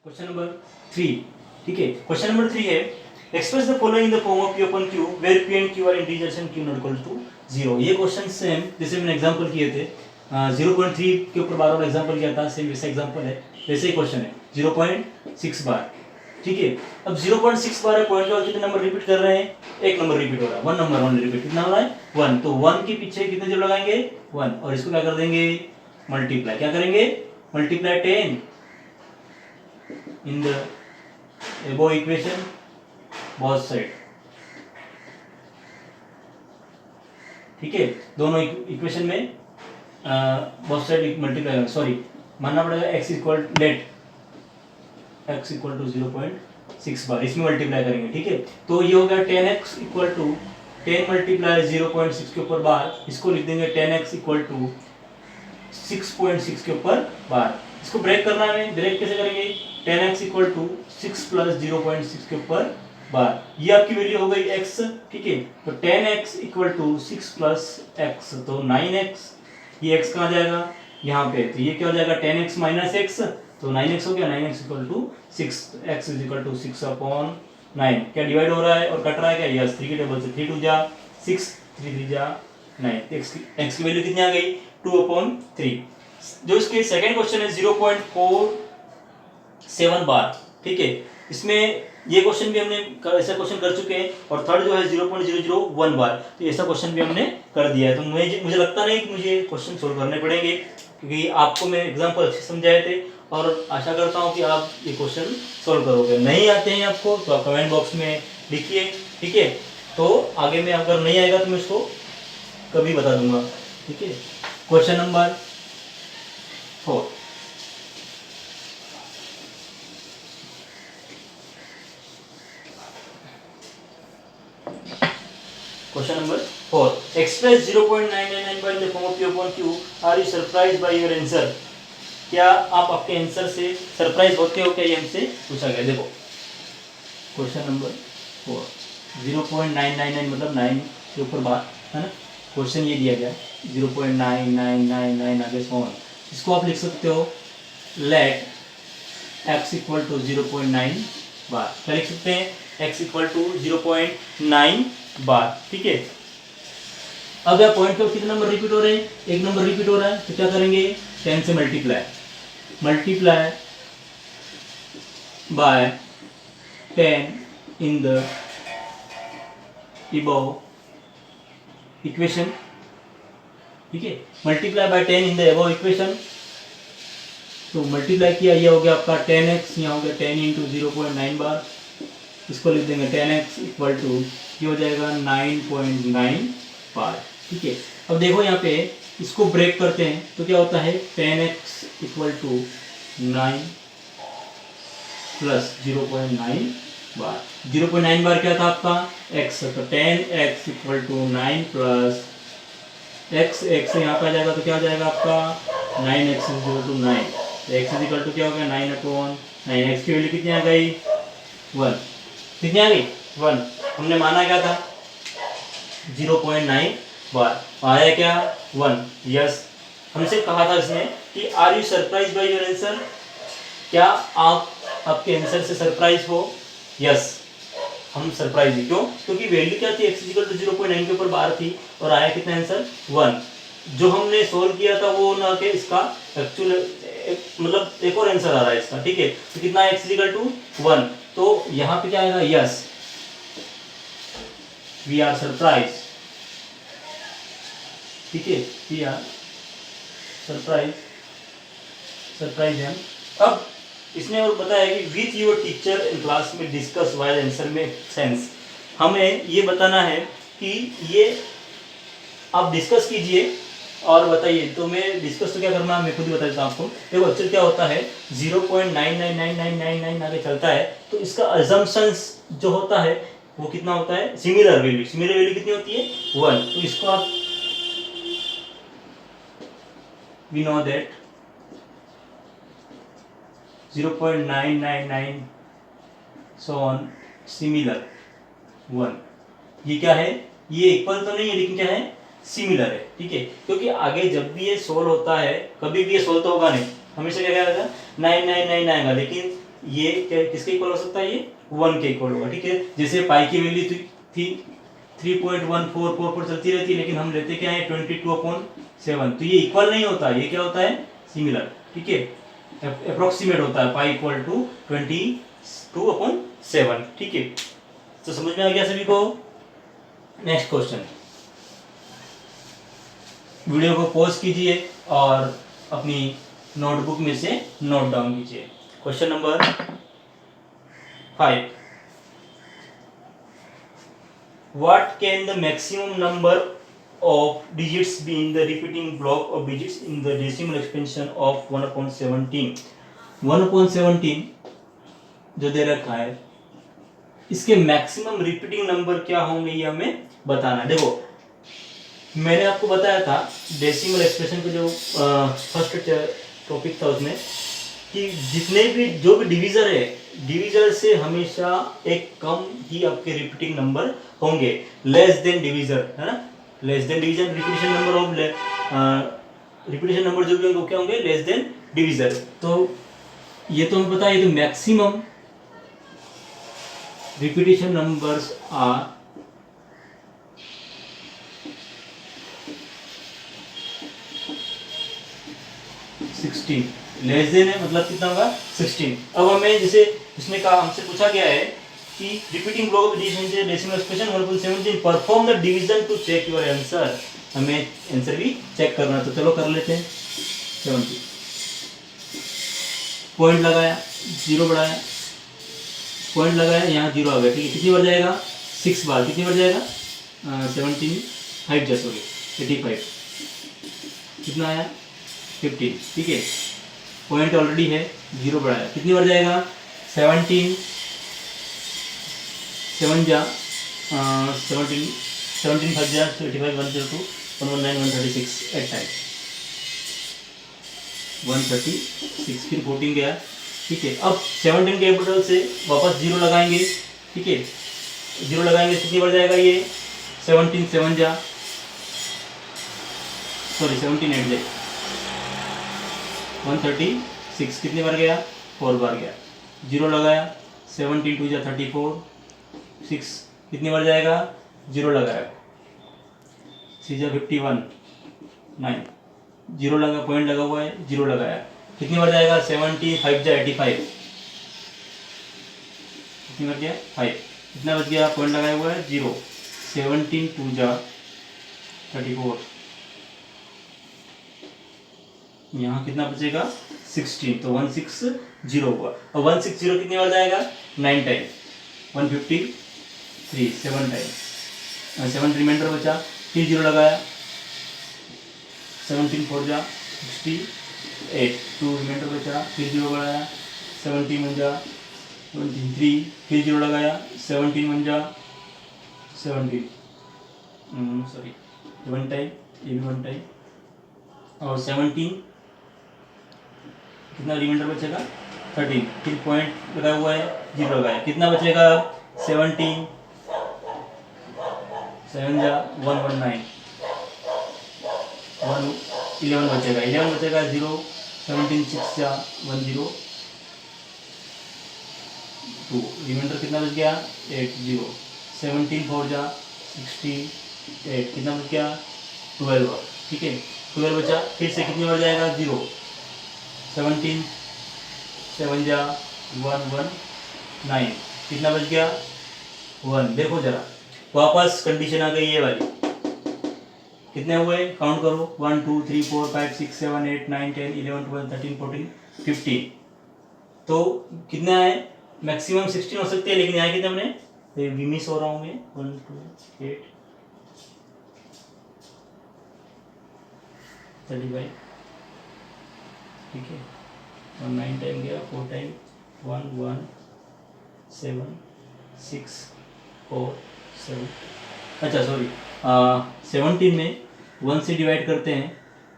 Question number 3। ठीक है, question number 3 है express the following in the form of P upon Q where P and Q are integers and Q not equal to 0। ये question same जैसे मैंने example किए थे 0.3 के ऊपर बार बार एग्जांपल किया था, सेम वैसा एग्जांपल है, वैसे ही क्वेश्चन है 0.6 बार। ठीक है, अब 0.6 बार है, पॉइंट का कितने नंबर रिपीट कर रहे हैं, एक नंबर रिपीट हो रहा है, वन नंबर ओनली रिपीट, कितना हो रहा है 1, तो 1 के पीछे कितने जीरो लगाएंगे 1, और इसको क्या कर देंगे मल्टीप्लाई, क्या करेंगे multiply 10 in the above equation both side। ठीक है, दोनों इक्वेशन में both side मल्टीप्लाई, सॉरी मानना पड़ेगा x equal let x equal to 0.6 bar, इसमें मल्टीप्लाई करेंगे। ठीक है, तो ये हो गया 10x इक्वल टू 10 मल्टीप्लाई 0.6 के ऊपर बार, इसको लिख देंगे 10x इक्वल टू 6.6 के ऊपर बार। इसको ब्रेक करना है, ब्रेक कैसे करेंगे 10x इक्वल टू 6 प्लस 0.6 के ऊपर बार, ये आपकी वैल्यू हो गई x। ठीक है, तो 10x equal to 6 plus x, तो 9x, ये x कहाँ जाएगा यहाँ पे, तो ये क्या हो जाएगा 10x माइनस x, तो 9x हो गया, 9x equal to 6, x is equal to 6 upon 9, क्या डिवाइड हो रहा है और कट रहा है क्या, यस 3 के टेबल से 3 2 जा 6, 3 3 जा 9, x की वैल्यू कितनी आ गई 2 अपॉन 3। जो इसके सेकंड क्वेश्चन है 0.47 बार। ठीक है, इसमें ये क्वेश्चन भी हमने ऐसा क्वेश्चन कर चुके हैं, और थर्ड जो है 0.001 बार, तो ऐसा क्वेश्चन भी हमने कर दिया है। तो मुझे लगता नहीं कि मुझे क्वेश्चन सोल्व करने पड़ेंगे, क्योंकि आपको मैं एग्जाम्पल अच्छे समझाए थे, और आशा करता हूँ कि आप ये क्वेश्चन सोल्व करोगे। नहीं आते हैं आपको तो आप कमेंट बॉक्स में लिखिए। ठीक है, तो आगे में अगर नहीं आएगा तो मैं इसको कभी बता दूंगा। ठीक है, question number 4। Question number 4. Express 0.999 by the form of P upon Q. Are you surprised by your answer? क्या आप आपके आंसर से सरप्राइज होते हो क्या, ये हमसे पूछा गया। देखो क्वेश्चन नंबर 4, 0.999 मतलब 9 के ऊपर बार है ना, क्वेश्चन ये दिया गया 0.9999 आगे सोन, इसको आप लिख सकते हो late x equal to 0.9 bar, क्या लिख सकते हैं x इक्वल टू 0.9 बार। ठीक है, अब यह पॉइंट पे कितने नंबर रिपीट हो रहे हैं, एक नंबर रिपीट हो रहा है, तो क्या करेंगे 10 से multiply by 10 in the above equation. ठीक है, multiply by 10 in the above equation, तो मल्टीप्लाई किया, ये हो गया आपका 10x, यहाँ हो गया 10 इंटू 0.9 बार, इसको लिख देंगे 10x इक्वल टू ये हो जाएगा 9.9 बार। ठीक है, अब देखो यहाँ पे इसको ब्रेक करते हैं तो क्या होता है 10x equal to 9 plus 0.9 bar, 0.9 bar क्या था आपका x, तो 10x equal to 9 plus x, x यहाँ पे आ जाएगा तो क्या हो जाएगा आपका 9x equal to 9, x is equal to क्या हो गया 9 अपॉन 9, x की वैल्यू कितनी आ गई 1, कितनी आ गई 1, हमने माना क्या था 0.9 बार, आया क्या 1, यस। हमसे कहा था इसने कि are you surprise by your answer, क्या आप आपके आंसर से सरप्राइज हो, यस हम सरप्राइज है, क्यों, क्योंकि वैल्यू क्या थी x इक्वल टू 0.9 के ऊपर बार थी, और आया कितना आंसर 1, जो हमने सोल्व किया था वो ना कि इसका एक्चुअल मतलब एक और आंसर आ रहा है इसका। ठीक है, तो कितना x इक्वल टू 1, तो यहाँ पे क्या आएगा यस वी आर सरप्राइज। ठीक है, वी आर सरप्राइज है। अब इसने और बताया कि with your teacher in class में डिस्कस वाइल आंसर में सेंस, हमें ये बताना है कि ये आप डिस्कस कीजिए और बताइए। तो मैं डिस्कस तो क्या करना मैं खुद ही बता देता हूँ आपको। देखो एक्चुअली क्या होता है 0.999999 आगे चलता है, तो इसका अजम्पशंस जो होता है वो कितना होता है सिमिलर वैल्यू कितनी होती है 1, तो इसको आप we know that 0.999 so on similar 1, ये क्या है, ये इक्वल तो नहीं है लेकिन क्या है सिमिलर है। ठीक है, क्योंकि आगे जब भी ये सोल्व होता है, कभी भी ये सोल्व तो होगा नहीं, हमेशा क्या आएगा 999 आएगा, लेकिन ये क्या किसके इक्वल हो सकता है, ये 1 के इक्वल होगा, ठीक है। जैसे पाई की वैल्यू थी 3.1444 चलती रहती है, लेकिन हम लेते क्या है 22/7, तो ये इक्वल नहीं होता, ये क्या होता है सिमिलर, ठीक है, अप्रोक्सीमेट होता है, पाई इक्वल टू 22/7, ठीक है। तो समझ में आ गया सभी को। नेक्स्ट क्वेश्चन, वीडियो को पॉज कीजिए और अपनी नोटबुक में से नोट डाउन कीजिए। Question number 5, what can the maximum number of digits be in the repeating block of digits in the decimal expansion of 1/17? 1/17 जो दे रखा है, इसके मैक्सिमम रिपीटिंग नंबर क्या होंगे ये हमें बताना। देखो मैंने आपको बताया था डेसिमल एक्सप्रेशन का जो फर्स्ट टॉपिक था उसमें कि जितने भी जो भी डिवीजर है, डिवीजर से हमेशा एक कम ही आपके रिपीटिंग नंबर होंगे, लेस देन डिवीजर, है ना, less than division repetition number of repetition number जो भी होंगे वो क्या होंगे, लेस देन डिवीजर। तो ये तो हमें पता है, तो maximum repetition numbers are 16, less than है मतलब कितना होगा 16। अब हमें जैसे इसमें कहा, हमसे पूछा गया है कि repeating block of decimal expression 1/17 perform the division to check your answer, हमें आंसर भी चेक करना है, तो चलो कर लेते हैं। 70 पॉइंट लगाया, जीरो बढ़ाया, पॉइंट लगाया, यहाँ जीरो आ गया, ठीक है। कितनी बार जाएगा 6 बार, कितनी बार जाएगा 17 5 सॉरी 85, कितना आया 15, ठीक है। पॉइंट ऑलरेडी है, जीरो बढ़ाया, कितनी बार जाएगा 17 7 जा 17 17 5 जा 85 102 119 136 8 टाइम 136, फिर 14 गया, ठीक है। अब 17 कैपिटल से वापस जीरो लगाएंगे, ठीक है, जीरो लगाएंगे, कितनी बार जाएगा ये 17 7 जा सॉरी 17 8 जाए 136, कितनी बार गया 4 बार गया, जीरो लगाया, 17 2 जा 34 6, कितनी बार जाएगा, जीरो लगाया, 6 जा 51 9, जीरो लगा, पॉइंट लगा हुआ है, जीरो लगाया, कितनी बार जाएगा 70 5 जा 85, कितनी बार गया 5, कितना बच गया, पॉइंट लगाया हुआ है जीरो, 17 2 जा 34, यहाँ कितना बचेगा 16, तो 160 हुआ, और 160 कितनी बार जाएगा 9 टाइम, 153 7 टाइम, 7 रिमाइंडर बचा, फिर जीरो लगाया, 17 4 जा 68 2 रिमाइंडर बचा, फिर जीरो बढ़ाया, 17 1 जा 23, फिर जीरो लगाया, 17 1 जा 17 सॉरी 1 टाइम, ये भी 1 टाइम, और 17 कितना रिमाइंडर बचेगा 13, फिर पॉइंट लगा हुआ है, जीरो लगाया, कितना बचेगा 17 7 जा 119 11 बचेगा, 11 बचेगा जीरो, 17 6 जा 10 2, रिमाइंडर कितना बच गया 80, 17 4 जा 68, कितना बच गया 12, ठीक है 12 बचा, फिर से कितनी बार जाएगा जीरो, 17 7 जा 119, कितना बच गया 1, देखो जरा वापस कंडीशन आ गई ये वाली, कितने हुए काउंट करो 1 2 3 4 5 6 7 8 9 10 11 12 13 14 15, तो कितना है मैक्सिमम 16 हो सकते हैं, लेकिन यहाँ कितने हमने मिस हो रहा हूँ मैं 1 2 8 35, ठीक है, और 9 टाइम गया, 4 टाइम 1 1 7 6 4 7, अच्छा सॉरी 17 में 1 से डिवाइड करते हैं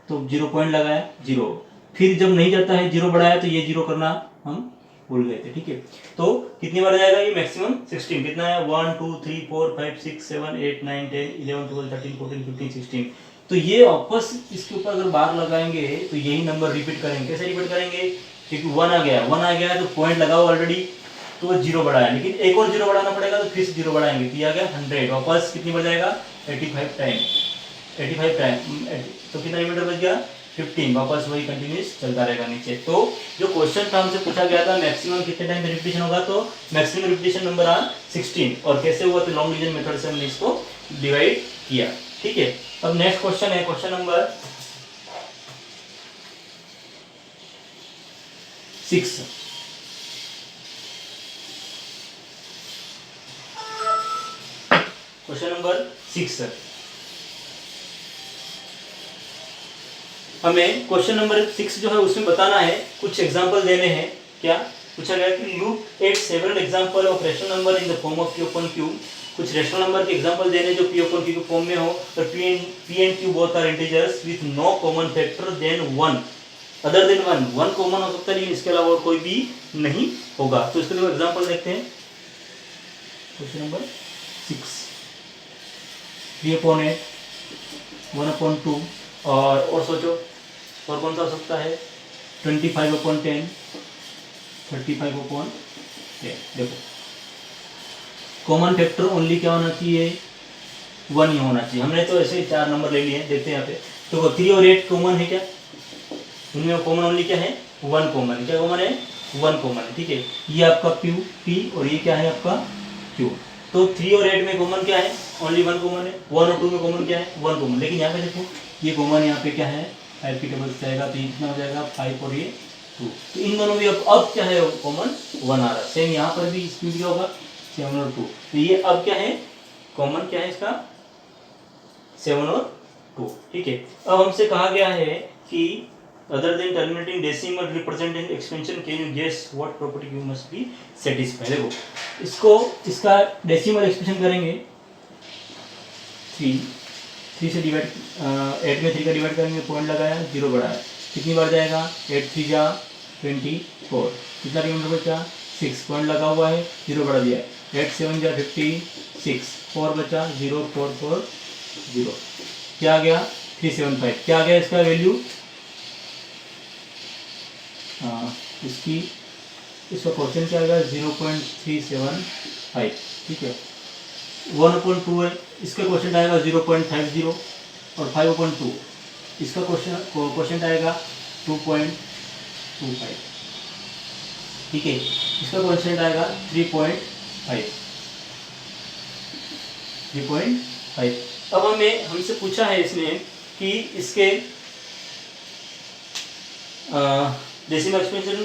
तो 0 पॉइंट लगाया जीरो, फिर जब नहीं जाता है जीरो बढ़ाया तो ये जीरो करना हम भूल गए थे, ठीक है। तो कितनी बार जाएगा ये मैक्सिमम 16, कितना है 1 2 3 4 5 6 7 8 9 10 11 12 13 14 15 16, तो ये वापस इसके ऊपर अगर बार लगाएंगे तो यही नंबर रिपीट करेंगे, कैसे रिपीट करेंगे क्योंकि 1 आ गया तो पॉइंट लगाओ ऑलरेडी, तो वो 0 बढ़ा है, लेकिन एक और 0 बढ़ाना पड़ेगा तो फिर से 0 बढ़ाएंगे, तो आ गया 100, वापस कितनी बढ़ जाएगा 85 टाइम, 85 टाइम, तो कितना मीटर बच गया 15, वापस वही कंटिन्यूस चलता रहेगा नीचे। तो जो क्वेश्चन था हमसे पूछा गया था मैक्सिमम कितने टाइम पे रिपीटिशन होगा, तो मैक्सिमम रिपीटिशन नंबर आर 16, और कैसे हुआ तो लॉन्ग डिवीजन मेथड से हमने इसको डिवाइड किया। ठीक है, अब नेक्स्ट क्वेश्चन है क्वेश्चन नंबर 6। क्वेश्चन नंबर 6, हमें क्वेश्चन नंबर 6 जो है उसमें बताना है, कुछ एग्जांपल देने हैं। क्या पूछा गया कि look at several example of rational number in the form of p upon q, कुछ रेशनल नंबर के एग्जांपल देने जो p upon q के फॉर्म में हो, और p and q both are integers with no common factor than 1 other than 1 कॉमन हो सकता है लेकिन इसके अलावा और कोई भी नहीं होगा। तो इसके लिए एग्जांपल देखते हैं। क्वेश्चन नंबर 6, 3/8, 1/2, और सोचो और कौन सा हो सकता है 25/10, 35/10। देखो कॉमन फैक्टर ओनली क्या होना चाहिए 1 ही होना चाहिए। हमने तो ऐसे ही 4 नंबर ले लिए हैं, देखते हैं यहाँ पे। तो 3 और 8 कॉमन है क्या, उनमें कॉमन ओनली क्या है 1 कॉमन, क्या कॉमन है 1 कॉमन है। ठीक है, ये आपका p और ये क्या है आपका q। तो 3 और 8 में कॉमन क्या है ओनली 1 कॉमन है, 1 और 2 में कॉमन क्या है 1 कॉमन, लेकिन यहाँ पे देखो ये कॉमन यहाँ पे क्या है 5 की टेबल से जाएगा, तो इतना हो जाएगा 5 और ये 2, तो इन दोनों भी अब क्या है कॉमन 1 आ रहा है। सेम यहाँ पर भी इसमें क्या होगा 7 और 2, तो ये अब क्या है कॉमन क्या है इसका 7 और 2। ठीक है, अब हमसे कहा गया है कि other than terminating decimal representing expansion can you guess what property you must be satisfied। देखो इसको इसका डेसिमल एक्सपेंशन करेंगे 3 से डिवाइड 8 में 3 का डिवाइड करेंगे, पॉइंट लगाया 0 बढ़ाया, कितनी बार जाएगा 8 3 जा 24, कितना रिमाइंडर बचा 6, पॉइंट लगा हुआ है 0 बढ़ा दिया, 8 7 जा 56, 4 बचा 0 4 4 0, क्या आ गया 375, क्या आ गया इसका वैल्यू, इसका क्वेश्चन क्या आएगा 0.375। ठीक है, 1/2 है, इसका क्वेश्चन आएगा 0.50, और 5/2 इसका क्वेश्चन आएगा 2.25। ठीक है, इसका क्वेश्चन आएगा 3.5। अब हमसे पूछा है इसने कि इसके decimal expansion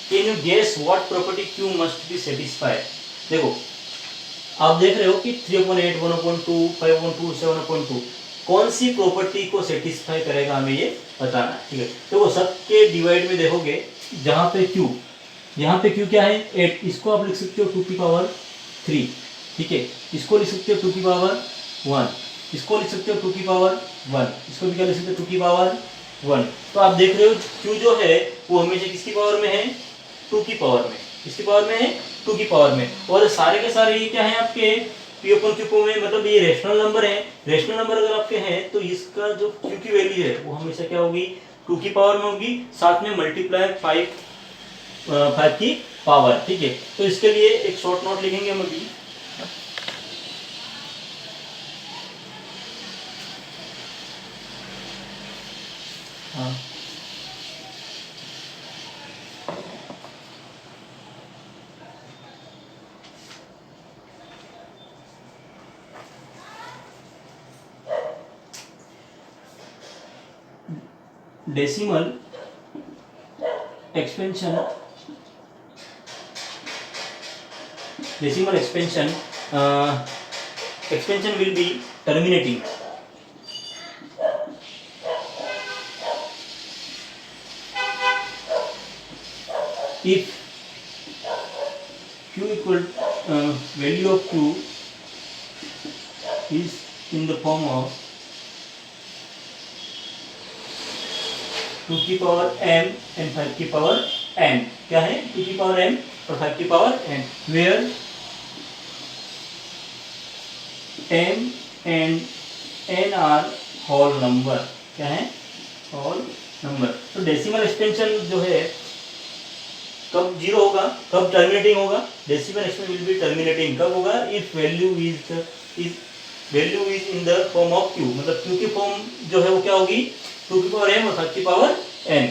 can you guess what property q must be satisfied. देखो आप देख रहे हो कि 3/8, 1/2, 5/2, 7/2 कौन सी प्रॉपर्टी को सेटिस्फाई करेगा हमें ये बताना है। ठीक है, तो वो सबके डिवाइड में देखोगे जहाँ पे q, यहाँ पे q क्या है 8, इसको आप लिख सकते हो 2⁻3। ठीक है, इसको लिख सकते हो 2⁻1, इसको लिख सकते हो 2⁻1, इसको भी क्या लिख सकते हो 2⁻1। तो आप देख रहे हो q जो है वो हमेशा किसकी पावर में है 2 की पावर में, किसकी पावर में है 2 की पावर में, और सारे के सारे ये क्या है आपके p/q में, मतलब ये रेशनल नंबर है। रेशनल नंबर अगर आपके हैं तो इसका जो q की वैल्यू है वो हमेशा क्या होगी 2 की पावर में होगी, साथ में मल्टीप्लाई 5 की पावर। ठीक है, तो इसके लिए एक शॉर्ट नोट लिखेंगे हम अभी। हाँ decimal expansion will be terminating if q equal value of q is in the form of 2 की पावर m and 5 की पावर n, क्या है 2 की पावर m और 5 की power n, where m and n are whole number, क्या है whole number। तो डेसिमल एक्सपेंशन जो है कब जीरो होगा, कब टर्मिनेटिंग होगा, decimal exponent will be terminating कब होगा, if value is in the form of q, मतलब q की फॉर्म जो है वो क्या होगी, 2 की पावर m और 5 की पावर n,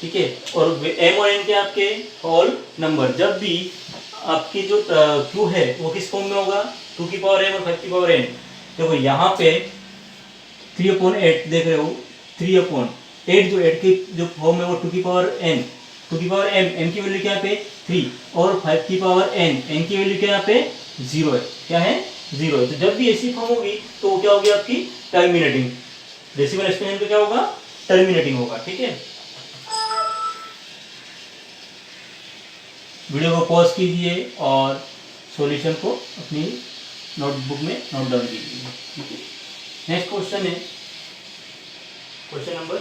ठीक है। और m और n के आपके होल नंबर, जब भी आपकी जो q है वो किस फॉर्म में होगा, 2 की पावर m और 5 की पावर n। देखो यहाँ पे 3/8 देख रहे हो, 3/8 जो 8 की जो फॉर्म है वो 2 की पावर n, 2 की पावर m की वैल्यू क्या है पे 3 और 5 की पावर n की वैल्यू क्या है पे 0 है, क्या है 0 है। तो जब भी ऐसी फॉर्म होगी तो वो क्या होगी आपकी टर्मिनेटिंग, डेसिमल एक्सपोनेंट क्या होगा, टर्मिनेटिंग होगा, ठीक है। वीडियो को पॉज कीजिए और सॉल्यूशन को अपनी नोटबुक में नोट डाउन कीजिए, ठीक है। नेक्स्ट क्वेश्चन है question number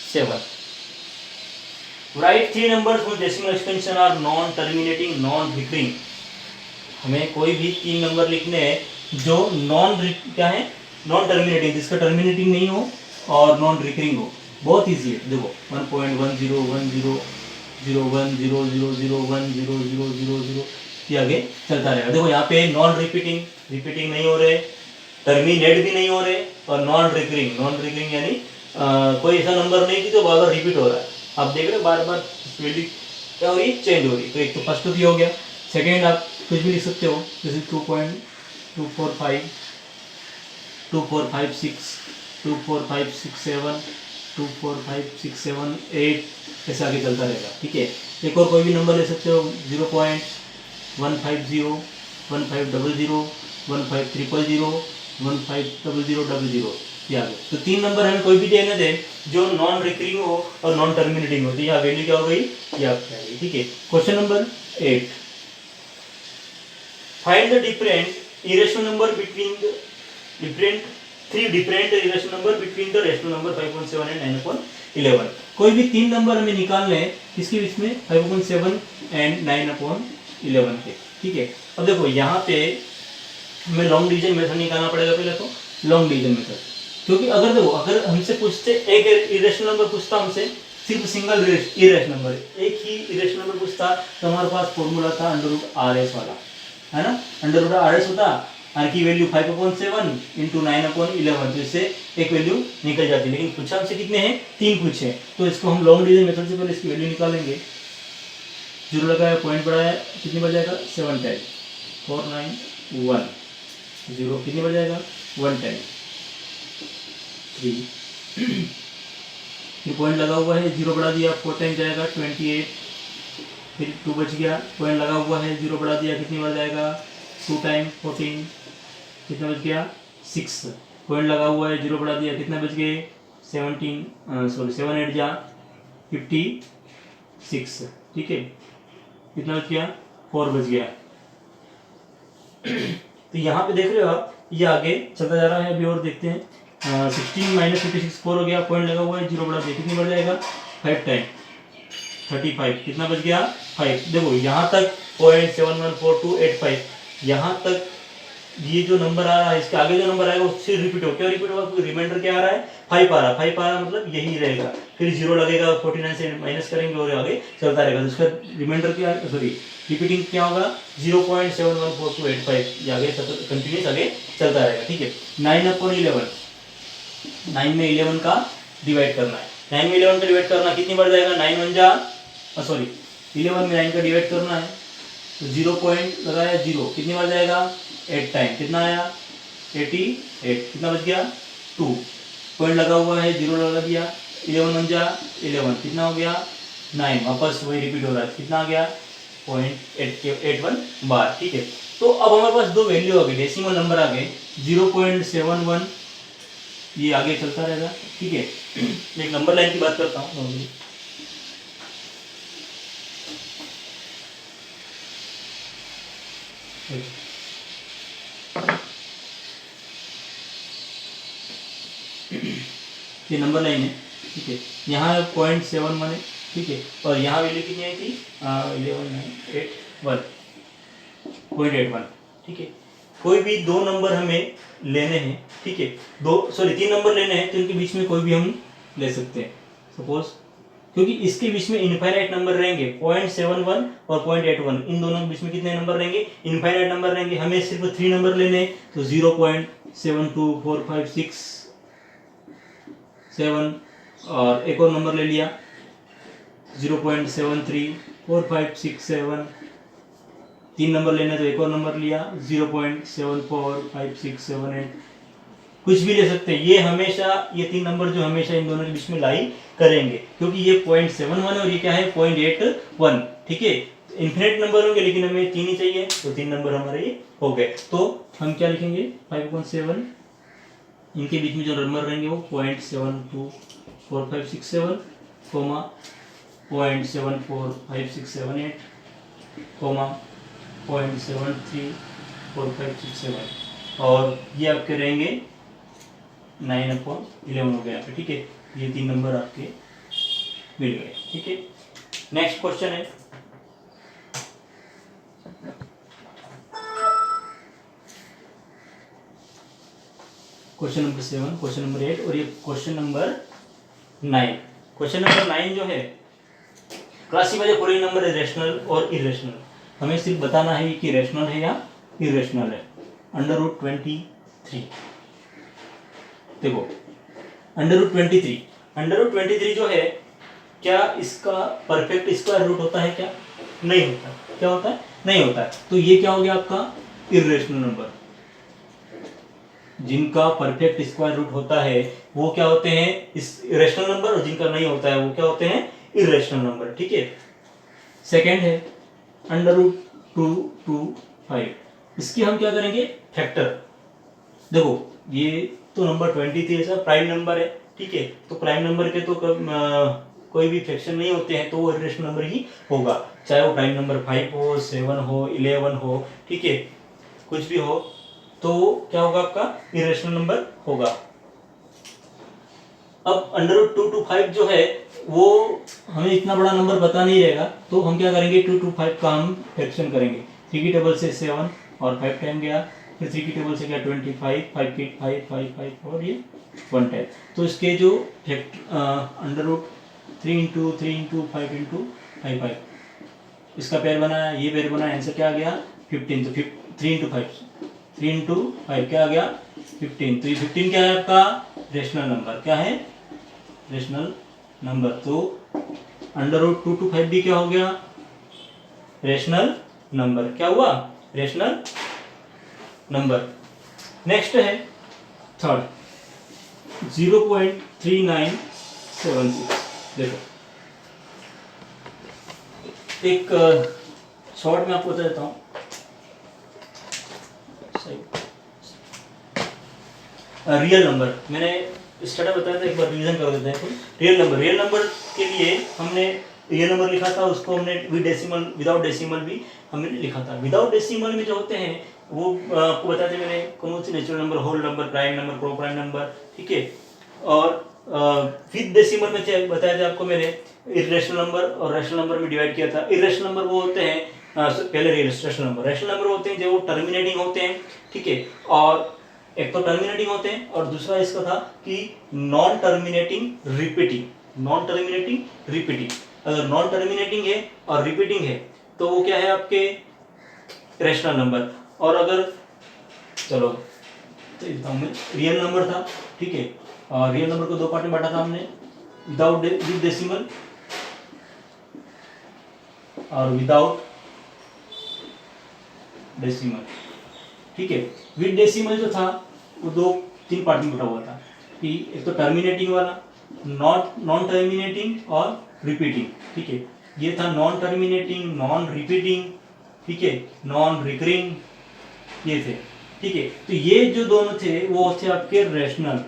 7, right 3 numbers whose decimal expansion are non terminating non recurring. हमें कोई भी 3 नंबर लिखने हैं जो क्या है, नॉन टर्मिनेटिंग, जिसका टर्मिनेटिंग नहीं हो और नॉन रिकरिंग हो। बहुत इजी है, देखो 1.10100100001000 ये आगे चलता रहेगा। देखो यहाँ पे नॉन रिपीटिंग नहीं हो रहे, टर्मिनेट भी नहीं हो रहे, और नॉन रिकरिंग यानी कोई ऐसा नंबर नहीं कि जो बार बार रिपीट हो रहा है। आप देख रहे हो बार बार वैल्यू क्या हो रही है, चेंज हो रही है। तो एक तो फर्स्ट तो ये हो गया। सेकेंड आप कुछ भी लिख सकते हो, जैसे 2.245 2456 24567 24567 8 ऐसे आगे चलता रहेगा, ठीक है। एक और कोई भी नंबर ले सकते हो, 0.150 1500 15300 150000 ये आगे। तो 3 नंबर हमें कोई भी देने दे जो नॉन रिकरिंग हो और नॉन टर्मिनेटिंग हो, तो यहाँ वैल्यू क्या हो गई, ये आपकी आ गई, ठीक है। Question number 8, find the irrational number between the three different irrational number between the rational number 5.7 and 9/11। कोई भी 3 नंबर हमें निकालने हैं किसके बीच में, 5.7 एंड 9/11 के, ठीक है। अब देखो यहाँ पे हमें लॉन्ग डिवीजन मेथड निकालना पड़ेगा पहले, तो लॉन्ग डिवीजन मेथड, क्योंकि अगर हमसे पूछते एक इरेशनल नंबर पूछता हमसे, सिर्फ सिंगल इरेशनल नंबर, एक ही इरेशनल नंबर पूछता, तो हमारे पास फॉर्मूला था √RS वाला, है ना। √RS होता, R की वैल्यू 5/7 इंटू 9/11, तो इससे एक वैल्यू निकल जाती है। लेकिन पूछा हमसे कितने हैं, 3 पूछे, तो इसको हम लॉन्ग डिवीजन मेथड से पहले इसकी वैल्यू निकालेंगे। 0 लगाया, पॉइंट बढ़ाया, कितनी बढ़ जाएगा, 710 491 0 कितनी बढ़ जाएगा, 110 3 फिर पॉइंट लगा हुआ है, 0 बढ़ा दिया, 4 टाइम जाएगा 28, फिर 2 बच गया, पॉइंट लगा हुआ है, 0 बढ़ा दिया, कितनी बार जाएगा, 2 टाइम 14, कितना बच गया 6, पॉइंट लगा हुआ है, 0 बढ़ा दिया, कितना बच गए 7 8 जा 56, ठीक है। कितना बच गया, 4 बच गया। तो यहाँ पे देख रहे हो आप, ये आगे चलता जा रहा है। अभी और देखते हैं, 16 - 56 4 हो गया, पॉइंट लगा हुआ है, 0 बढ़ा दिया, कितनी बढ़ जाएगा 5 टाइम 35, कितना बच गया 5। देखो यहाँ तक 0.714285, यहाँ तक ये जो नंबर आ रहा है, इसके आगे जो नंबर आएगा उससे रिपीट हो, क्या रिपीट होगा, रिमाइंडर क्या आ रहा है 5 आ रहा है, 5 आ रहा है मतलब यही रहेगा, फिर 0 लगेगा, 49 से माइनस करेंगे और आगे चलता रहेगा। तो इसका रिमाइंडर क्या, सॉरी रिपीटिंग क्या होगा 0.714285, ये आगे कंटिन्यूस आगे चलता रहेगा, ठीक है। 9/11, 9 में 11 का डिवाइड करना है, 9 में 11 का डिवाइड करना, कितनी बढ़ जाएगा 9 1 जा, सॉरी 11 में 9 का डिवाइड करना है, तो 0 पॉइंट लगाया, 0 कितनी बार जाएगा 8 टाइम, कितना आया 88, कितना बच गया 2, पॉइंट लगा हुआ है, 0 लगा दिया, 11 1 जा 11, कितना हो गया 9, वापस वही रिपीट हो रहा है, कितना आ गया 0.81 बार, ठीक है। तो अब हमारे पास दो वैल्यू आ गई, डेसिमल नंबर आ गए 0.71, ये आगे चलता रहेगा, ठीक है। एक नंबर लाइन की बात करता हूँ, ये नंबर लाइन है, ठीक है। यहाँ 0.71 है, ठीक है, और यहाँ वैल्यू कितनी आई थी 0.81, ठीक है। कोई भी दो नंबर हमें लेने हैं, ठीक है, 3 नंबर लेने हैं, तो इनके बीच में कोई भी हम ले सकते हैं। सपोज क्योंकि इसके बीच में इनफाइनाइट नंबर रहेंगे 0.71 और 0.81, इन दोनों के बीच में कितने नंबर रहेंगे, इनफाइनाइट नंबर रहेंगे। हमें सिर्फ 3 नंबर लेने हैं, तो 0.72456 और एक और नंबर ले लिया 0.734567, 3 नंबर लेने तो एक और नंबर लिया 0.745678, कुछ भी ले सकते हैं। ये हमेशा ये 3 नंबर जो हमेशा इन दोनों के बीच में लाई करेंगे, क्योंकि ये 0.71 और ये क्या है 0.81, ठीक है। इन्फिनिट नंबर होंगे लेकिन हमें 3 ही चाहिए, तो 3 नंबर हमारे ये हो गए। तो हम क्या लिखेंगे 5.7, इनके बीच में जो नंबर रहेंगे वो 0.724567, 0.745678, 0.734567, और ये आपके रहेंगे 9/11 हो गया, ठीक है। ये 3 नंबर आपके मिल गए, ठीक है। नेक्स्ट क्वेश्चन है क्वेश्चन नंबर 7, क्वेश्चन नंबर 8 और ये क्वेश्चन नंबर 9। क्वेश्चन नंबर 9 जो है, classify the following number rational और इरेशनल। हमें सिर्फ बताना है कि रैशनल है या इरेशनल है। √23, देखो √23 जो है, क्या इसका परफेक्ट स्क्वायर रूट होता है क्या? नहीं होता। क्या होता है? नहीं होता है। तो ये क्या हो गया आपका इरेशनल नंबर। जिनका परफेक्ट स्क्वायर रूट होता है वो क्या होते हैं, इस रेशनल नंबर, और जिनका नहीं होता है वो क्या होते हैं, इरेशनल नंबर, ठीक है। सेकंड है √225, इसकी हम क्या करेंगे, फैक्टर। देखो ये तो नंबर 23 ऐसा प्राइम नंबर है, ठीक है। तो प्राइम नंबर के तो कोई भी फ्रैक्शन नहीं होते हैं, तो वो इरेशनल नंबर ही होगा, चाहे वो प्राइम नंबर 5 हो, 7 हो, 11 हो, ठीक है, कुछ भी हो, तो क्या होगा आपका इरेशनल नंबर होगा। अब √225 जो है वो हमें इतना बड़ा नंबर पता नहीं रहेगा, तो हम क्या करेंगे 225 का हम फ्रैक्शन करेंगे। 3 की टेबल से 7 और 5 टाइम गया, फिर 3 की टेबल से गया 25, 5 की 5 5 5 और ये 1 टाइम। तो इसके जो √3 × 3 × 5 × 5 5, इसका पेयर बनाया, ये पेयर बनाया, आंसर क्या आ गया 15। तो 3 × 5 क्या आ गया 15। तो ये 15 क्या है आपका रेशनल नंबर, क्या है रेशनल नंबर। तो √225 भी क्या हो गया रेशनल नंबर। क्या हुआ रेशनल नंबर। नेक्स्ट है थर्ड 0.3976। देखो एक शॉर्ट में आपको बता देता हूँ, रियल नंबर मैंने स्टार्ट बताया था, एक बार रिवीजन कर देते हैं। रियल नंबर के लिए हमने ये नंबर लिखा था, उसको हमने विदाउट डेसिमल भी हमने लिखा था। विदाउट डेसिमल में जो होते हैं वो आपको बताया था मैंने, कौन सी natural number, whole number, prime number, coprime number, ठीक है। और विद डेसिमल में बताया था आपको मैंने इरेशनल नंबर और रैशनल नंबर में डिवाइड किया था। इरेशनल नंबर वो होते हैं पहले रैशनल नंबर होते हैं जो टर्मिनेटिंग होते हैं, ठीक है। और एक तो टर्मिनेटिंग होते हैं और दूसरा इसका था कि नॉन टर्मिनेटिंग रिपीटिंग। अगर नॉन टर्मिनेटिंग है और रिपीटिंग है तो वो क्या है आपके रैशनल नंबर। और अगर चलो तो रियल नंबर था, ठीक है। और रियल नंबर को 2 पार्ट में बांटा था हमने, विद डेसिमल और विदाउट डेसिमल, ठीक है। विद डेसिमल जो था वो 2-3 पार्ट में बटा हुआ था कि एक तो टर्मिनेटिंग वाला, नॉन टर्मिनेटिंग और रिपीटिंग, ठीक है। ये था नॉन टर्मिनेटिंग, नॉन रिपीटिंग, ठीक है, नॉन रिकरिंग, ये थे, ठीक है। तो ये जो दोनों थे वो थे आपके रैशनल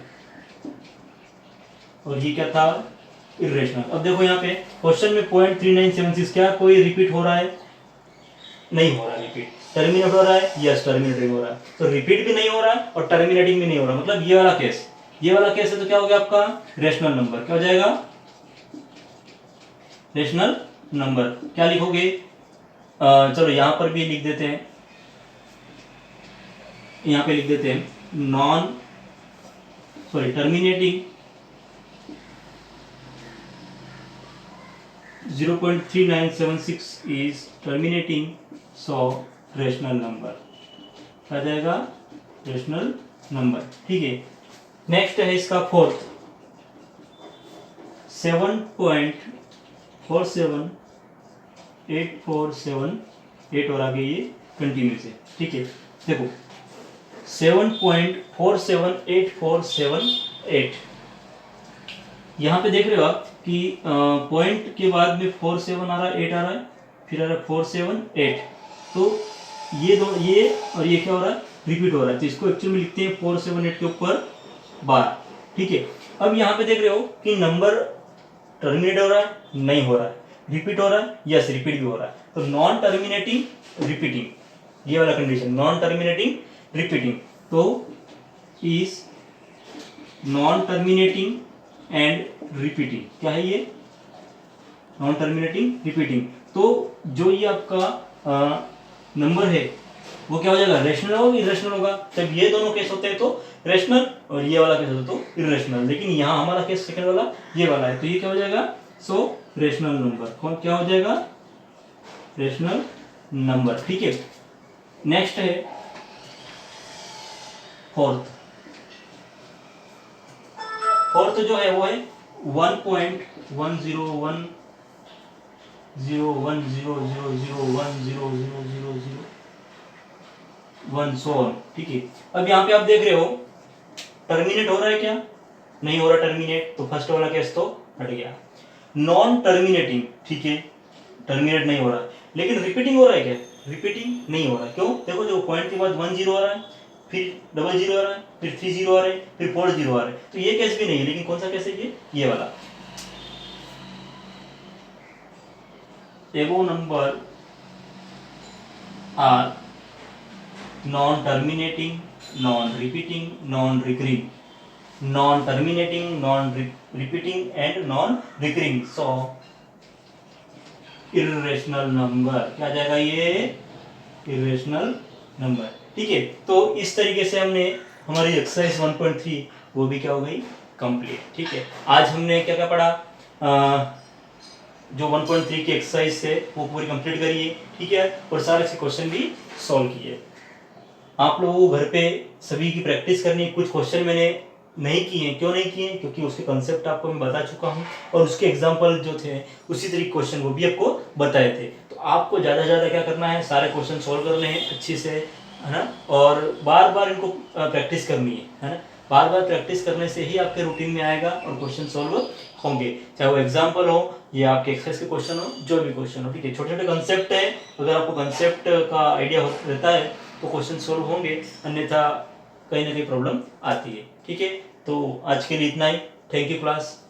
और ये क्या था इरेशनल। अब देखो यहाँ पे क्वेश्चन में 0.3976 क्या कोई रिपीट हो रहा है? नहीं हो रहा रिपीट। टर्मिनेट हो रहा है? यस टर्मिनेटिंग हो रहा है। तो रिपीट भी नहीं हो रहा है और टर्मिनेटिंग भी नहीं हो रहा, मतलब ये वाला केस है। तो क्या हो गया आपका रेशनल नंबर। क्या हो जाएगा रेशनल नंबर। क्या लिखोगे? चलो यहां पर भी लिख देते हैं, यहां पे लिख देते हैं terminating 0.3976 is terminating, so rational number आ जाएगा, रेशनल नंबर। ठीक है, नेक्स्ट है इसका फोर्थ, 7.47847 और आगे ये कंटिन्यूस है। ठीक है, देखो 7.478478, यहाँ पे देख रहे हो आप कि पॉइंट के बाद में 47 आ रहा है, 8 आ रहा है, फिर आ रहा है 478, तो ये दो, ये और ये क्या हो रहा है, रिपीट हो रहा है, तो इसको एक्चुअली में लिखते हैं 478 के ऊपर बार। ठीक है, अब यहाँ पे देख रहे हो कि नंबर टर्मिनेट हो रहा है, नहीं हो रहा है, रिपीट हो रहा है, यस रिपीट भी हो रहा है, तो नॉन टर्मिनेटिंग रिपीटिंग, ये वाला कंडीशन, नॉन टर्मिनेटिंग रिपीटिंग, तो is non terminating and repeating, क्या है ये, नॉन टर्मिनेटिंग रिपीटिंग, तो जो ये आपका नंबर है वो क्या हो जाएगा, रेशनल होगा, इरेशनल होगा। जब ये दोनों केस होते हैं तो रेशनल, और ये वाला केस होता है तो इरेशनल, लेकिन यहाँ हमारा केस सेकंड वाला ये वाला है, तो ये क्या हो जाएगा, सो रेशनल नंबर, कौन क्या हो जाएगा, रेशनल नंबर। ठीक है, नेक्स्ट है फोर्थ जो है वो है 1.10100010001000 सो ऑन। ठीक है, अब यहाँ पे आप देख रहे हो टर्मिनेट हो रहा है क्या, नहीं हो रहा टर्मिनेट, तो फर्स्ट वाला केस तो हट गया। नॉन टर्मिनेटिंग, ठीक है, टर्मिनेट नहीं हो रहा, लेकिन रिपीटिंग हो रहा है क्या, रिपीटिंग नहीं हो रहा, क्यों, देखो जो पॉइंट के बाद 10 आ रहा है, फिर 00 आ रहा है, फिर 30 आ रहे हैं, फिर 40 आ रहे हैं, तो ये केस भी नहीं है, लेकिन कौन सा केस है ये वाला। एगो number are non terminating, non repeating, non recurring, non terminating, non repeating and non recurring, so irrational number, क्या जाएगा ये, इर्रेशनल नंबर। ठीक है, तो इस तरीके से हमने हमारी एक्सरसाइज 1.3 वो भी क्या हो गई, कंप्लीट। ठीक है, आज हमने क्या क्या पढ़ा, जो 1.3 की एक्सरसाइज है वो पूरी कंप्लीट करिए। ठीक है, और सारे से क्वेश्चन भी सॉल्व किए। आप लोगों को घर पे सभी की प्रैक्टिस करनी है। कुछ क्वेश्चन मैंने नहीं किए, क्यों नहीं किए, क्योंकि उसके कंसेप्ट आपको मैं बता चुका हूँ, और उसके एग्जाम्पल जो थे उसी तरीके क्वेश्चन वो भी आपको बताए थे। तो आपको ज़्यादा से ज़्यादा क्या करना है, सारे क्वेश्चन सॉल्व करने हैं अच्छे से, है ना, और बार बार इनको प्रैक्टिस करनी है ना, बार बार प्रैक्टिस करने से ही आपके रूटीन में आएगा और क्वेश्चन सॉल्व होंगे, चाहे वो एग्जाम्पल हो या आपके एक्सरसाइज के क्वेश्चन हो, जो भी क्वेश्चन हो। ठीक है, छोटे छोटे कंसेप्ट है, अगर आपको कंसेप्ट का आइडिया रहता है तो क्वेश्चन सॉल्व होंगे, अन्यथा कहीं ना कहीं प्रॉब्लम आती है। ठीक है, तो आज के लिए इतना ही। Thank you class.